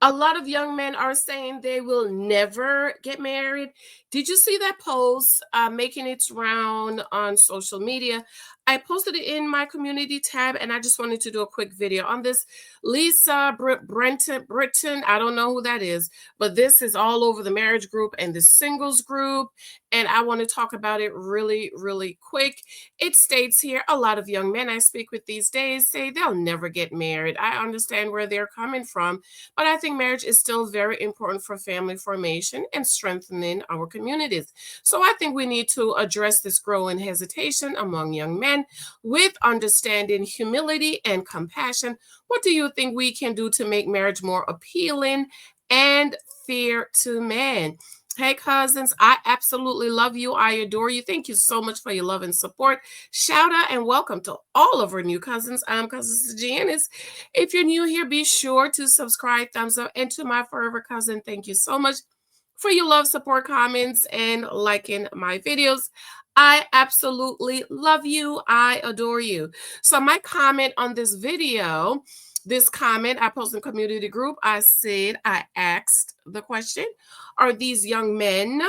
A lot of young men are saying they will never get married. Did you see that post making its round on social media? I posted it in my community tab, and I just wanted to do a quick video on this. Lisa Britton, I don't know who that is, but this is all over the marriage group and the singles group, and I want to talk about it really, really quick. It states here a lot of young men I speak with these days say they'll never get married. I understand where they're coming from, but I think marriage is still very important for family formation and strengthening our communities. So I think we need to address this growing hesitation among young men with understanding, humility, and compassion. What do you think we can do to make marriage more appealing and fair to men? Hey, cousins, I absolutely love you. I adore you. Thank you so much for your love and support. Shout out and welcome to all of our new cousins. I'm Cousin Janice. If you're new here, be sure to subscribe, thumbs up, and to my forever cousin, thank you so much for your love, support, comments, and liking my videos. I absolutely love you. I adore you. So my comment on this video, this comment I posted in community group, I asked the question, are these young men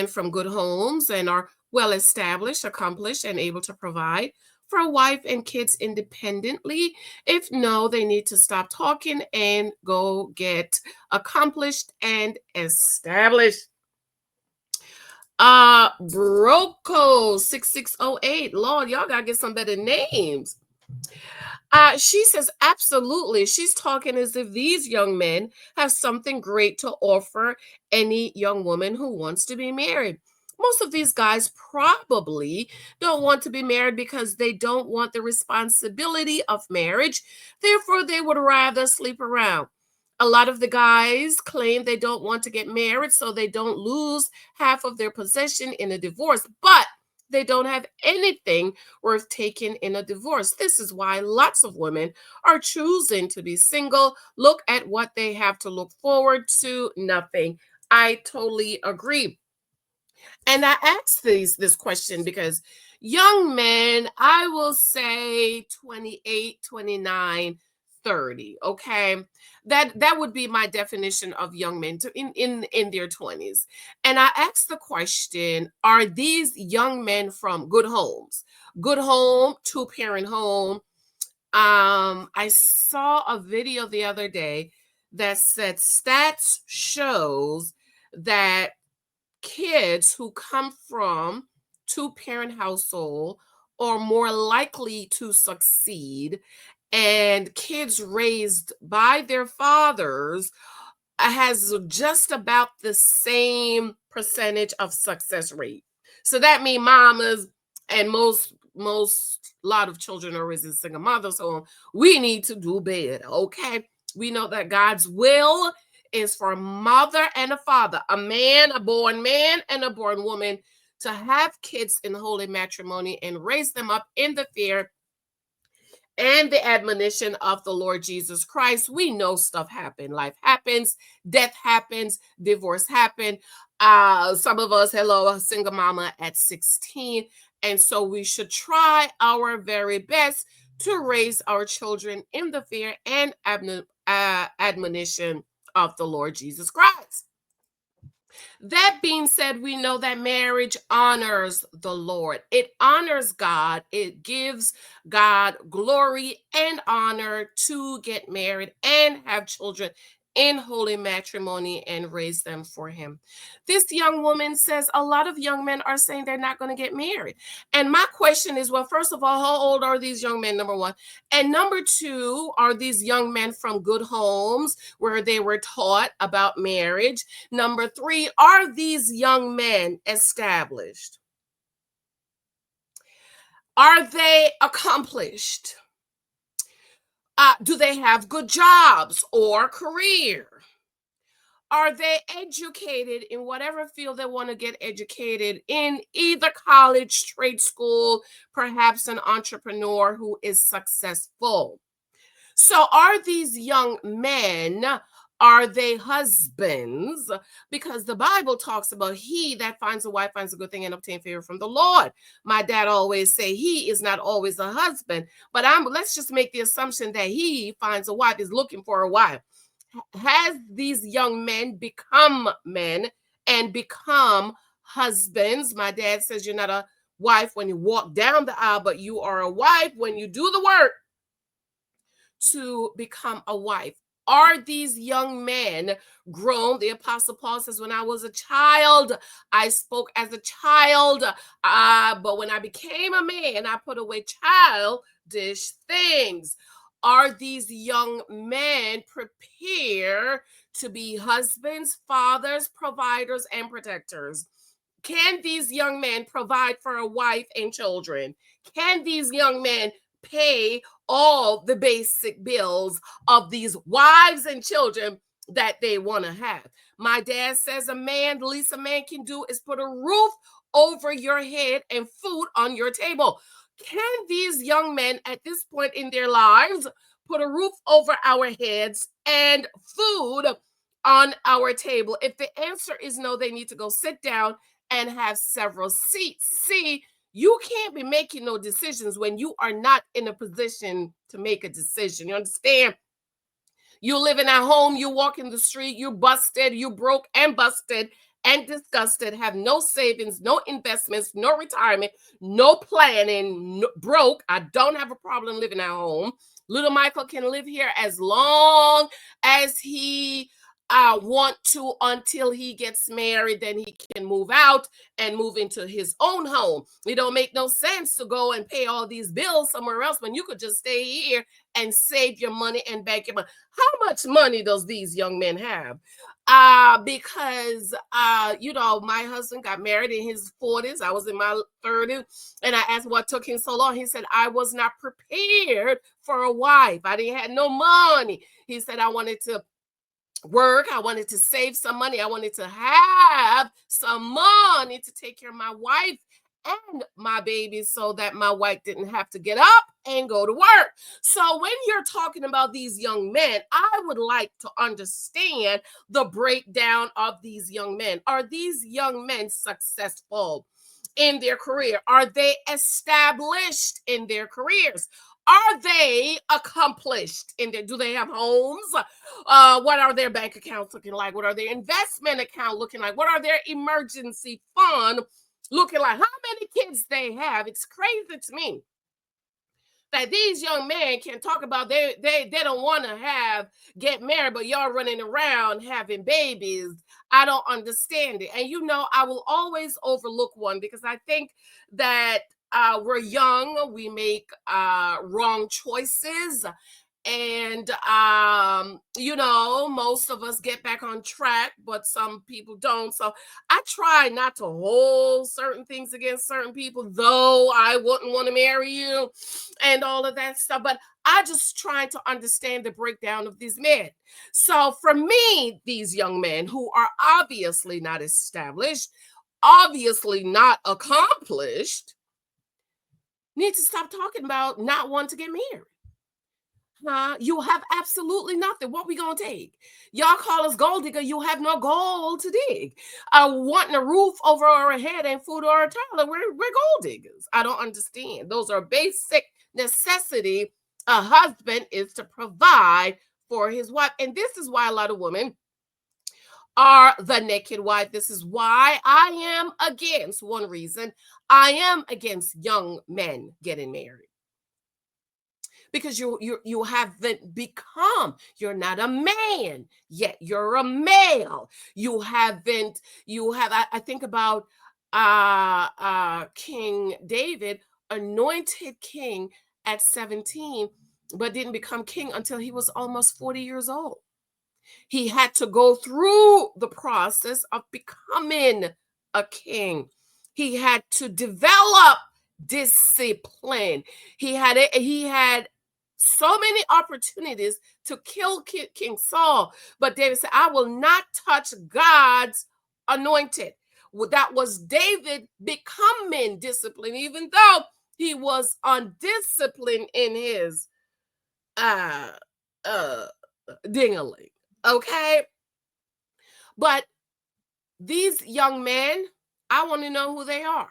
from good homes and are well established, accomplished, and able to provide for a wife and kids independently? If no, they need to stop talking and go get accomplished and established. Broco 6608. Lord, y'all gotta get some better names. She says, absolutely. She's talking as if these young men have something great to offer any young woman who wants to be married. Most of these guys probably don't want to be married because they don't want the responsibility of marriage. Therefore, they would rather sleep around. A lot of the guys claim they don't want to get married so they don't lose half of their possession in a divorce, but they don't have anything worth taking in a divorce. This is why lots of women are choosing to be single. Look at what they have to look forward to. Nothing. I totally agree. And I asked this question because young men, I will say 28, 29, 30. Okay. That would be my definition of young men in their 20s. And I asked the question, are these young men from good homes? Good home, two-parent home. I saw a video the other day that said stats shows that kids who come from two-parent household are more likely to succeed, and kids raised by their fathers has just about the same percentage of success rate. So that means mamas and most lot of children are raised in single mothers home. We need to do better, okay? We know that God's will is for a mother and a father, a man, a born man, and a born woman, to have kids in holy matrimony and raise them up in the fear and the admonition of the Lord Jesus Christ. We know stuff happens. Life happens, death happens, divorce happen. Some of us, hello, a single mama at 16. And so we should try our very best to raise our children in the fear and admonition of the Lord Jesus Christ. That being said, we know that marriage honors the Lord. It honors God. It gives God glory and honor to get married and have children in holy matrimony and raise them for him. This young woman says a lot of young men are saying they're not going to get married. And my question is, well, first of all, how old are these young men? Number one. And number two, are these young men from good homes where they were taught about marriage? Number three, are these young men established? Are they accomplished? Do they have good jobs or career? Are they educated in whatever field they want to get educated in, either college, trade school, perhaps an entrepreneur who is successful? So are these young men, are they husbands? Because the Bible talks about he that finds a wife finds a good thing and obtain favor from the Lord. My dad always say he is not always a husband, but let's just make the assumption that he finds a wife, is looking for a wife. has these young men become men and become husbands? My dad says you're not a wife when you walk down the aisle, but you are a wife when you do the work to become a wife. Are these young men grown? The Apostle Paul says, when I was a child, I spoke as a child, but when I became a man, I put away childish things. Are these young men prepared to be husbands, fathers, providers, and protectors? Can these young men provide for a wife and children? Can these young men pay all the basic bills of these wives and children that they want to have? My dad says the least a man can do is put a roof over your head and food on your table. Can these young men at this point in their lives put a roof over our heads and food on our table? If the answer is no, they need to go sit down and have several seats. See, you can't be making no decisions when you are not in a position to make a decision. You understand? You living at home, you walk in the street, you busted, you broke and busted and disgusted, have no savings, no investments, no retirement, no planning, broke. I don't have a problem living at home. Little Michael can live here as long as he want to until he gets married. Then he can move out and move into his own home. It don't make no sense to go and pay all these bills somewhere else when you could just stay here and save your money and bank your money. How much money does these young men have? Because my husband got married in his 40s. I was in my 30s, and I asked what took him so long. He said, I was not prepared for a wife. I didn't have no money. He said, I wanted to work. I wanted to save some money. I wanted to have some money to take care of my wife and my babies so that my wife didn't have to get up and go to work. So when you're talking about these young men, I would like to understand the breakdown of these young men. Are these young men successful in their career? Are they established in their careers? Are they accomplished in their, do they have homes? What are their bank accounts looking like? What are their investment account looking like? What are their emergency fund looking like? How many kids they have? It's crazy to me that these young men can talk about they don't want to have get married, but y'all running around having babies. I don't understand it. And I will always overlook one because I think that we're young, we make wrong choices, and most of us get back on track, but some people don't. So I try not to hold certain things against certain people, though I wouldn't want to marry you and all of that stuff, but I just try to understand the breakdown of these men. So for me, these young men who are obviously not established, obviously not accomplished, need to stop talking about not wanting to get married. You have absolutely nothing. What we gonna take? Y'all call us gold digger. You have no gold to dig. Wanting a roof over our head and food or a toilet. We're gold diggers. I don't understand. Those are basic necessity. A husband is to provide for his wife, and this is why a lot of women are the naked wife. This is why I am against one reason. I am against young men getting married because you haven't become, you're not a man yet, you're a male. I think about King David, anointed king at 17, but didn't become king until he was almost 40 years old. He had to go through the process of becoming a king. He had to develop discipline. He had so many opportunities to kill King Saul, but David said, I will not touch God's anointed. Well, that was David becoming disciplined, even though he was undisciplined in his uh uh dingling. Okay. But these young men, I want to know who they are.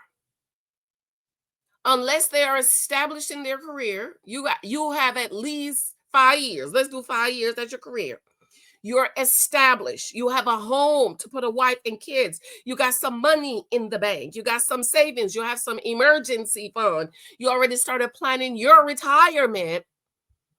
Unless they are established in their career, you have at least 5 years. Let's do 5 years. That's your career. You're established. You have a home to put a wife and kids. You got some money in the bank. You got some savings. You have some emergency fund. You already started planning your retirement.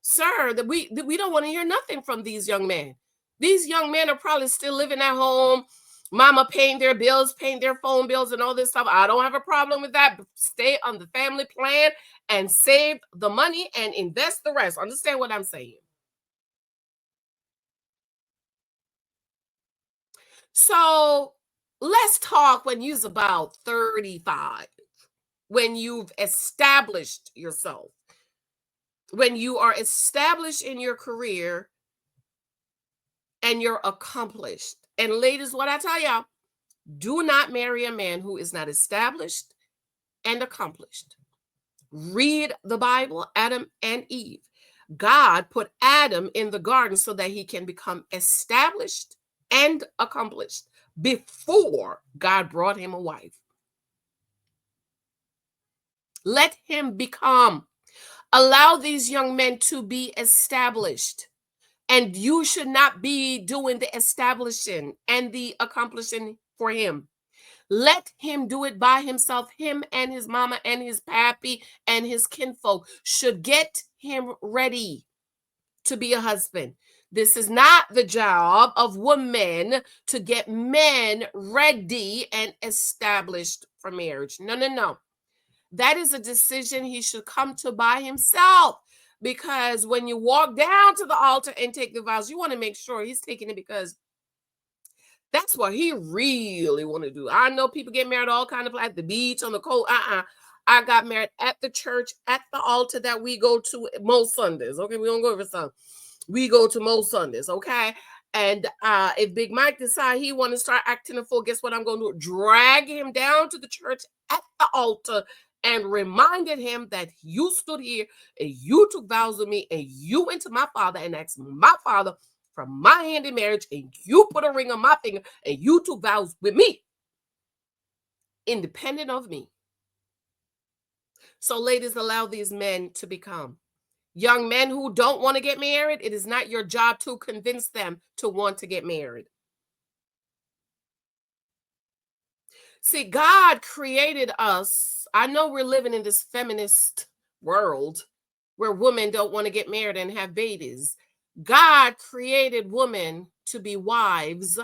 Sir, that we don't want to hear nothing from these young men. These young men are probably still living at home. Mama paying their bills, paying their phone bills, and all this stuff. I don't have a problem with that. But stay on the family plan and save the money and invest the rest. Understand what I'm saying? So let's talk when you're about 35, when you've established yourself, when you are established in your career and you're accomplished. And ladies, what I tell y'all, do not marry a man who is not established and accomplished. Read the Bible, Adam and Eve. God put Adam in the garden so that he can become established and accomplished before God brought him a wife. Let him become. Allow these young men to be established. And you should not be doing the establishing and the accomplishing for him. Let him do it by himself. Him and his mama and his pappy and his kinfolk should get him ready to be a husband. This is not the job of women to get men ready and established for marriage. No, no, no. That is a decision he should come to by himself. Because when you walk down to the altar and take the vows, you want to make sure he's taking it because that's what he really want to do. I know people get married all kind of at the beach, on the cold. I got married at the church, at the altar that we go to most Sundays. Okay, we don't go every Sunday. We go to most Sundays, okay? And if Big Mike decide he want to start acting a fool, guess what I'm going to do? Drag him down to the church at the altar and reminded him that you stood here and you took vows with me and you went to my father and asked my father for my hand in marriage and you put a ring on my finger and you took vows with me, independent of me. So ladies, allow these men to become. Young men who don't want to get married, it is not your job to convince them to want to get married. See, God created us. I know we're living in this feminist world where women don't want to get married and have babies. God created women to be wives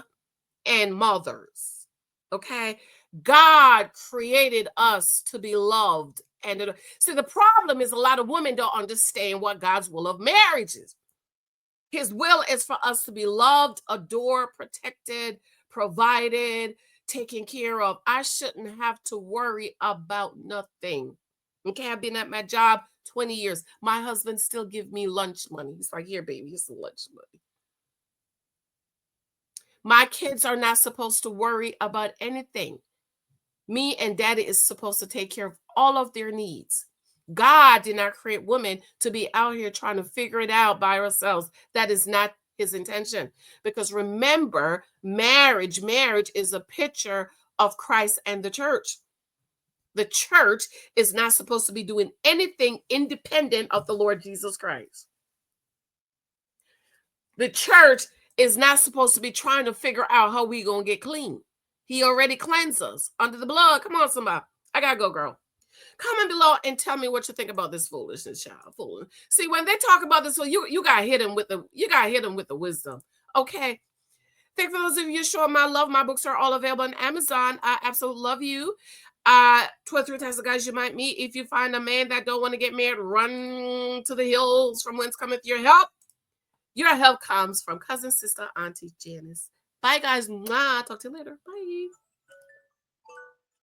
and mothers. Okay? God created us to be loved. And see, the problem is a lot of women don't understand what God's will of marriage is. His will is for us to be loved, adored, protected, provided, taken care of. I shouldn't have to worry about nothing. Okay, I've been at my job 20 years. My husband still give me lunch money. He's like, here, baby, here's some lunch money. My kids are not supposed to worry about anything. Me and daddy is supposed to take care of all of their needs. God did not create women to be out here trying to figure it out by ourselves. That is not his intention. Because remember, marriage is a picture of Christ and the church. The church is not supposed to be doing anything independent of the Lord Jesus Christ. The church is not supposed to be trying to figure out how we going to get clean. He already cleansed us under the blood. Come on, somebody. I got to go, girl. Comment below and tell me what you think about this foolishness, child. Fooling. See, when they talk about this, you got to hit them with the wisdom. Okay. Thank for those of you showing my love. My books are all available on Amazon. I absolutely love you. 23 types of guys you might meet. If you find a man that don't want to get married, run to the hills from whence cometh your help. Your help comes from cousin, sister, auntie Janice. Bye, guys. Mwah. Talk to you later. Bye.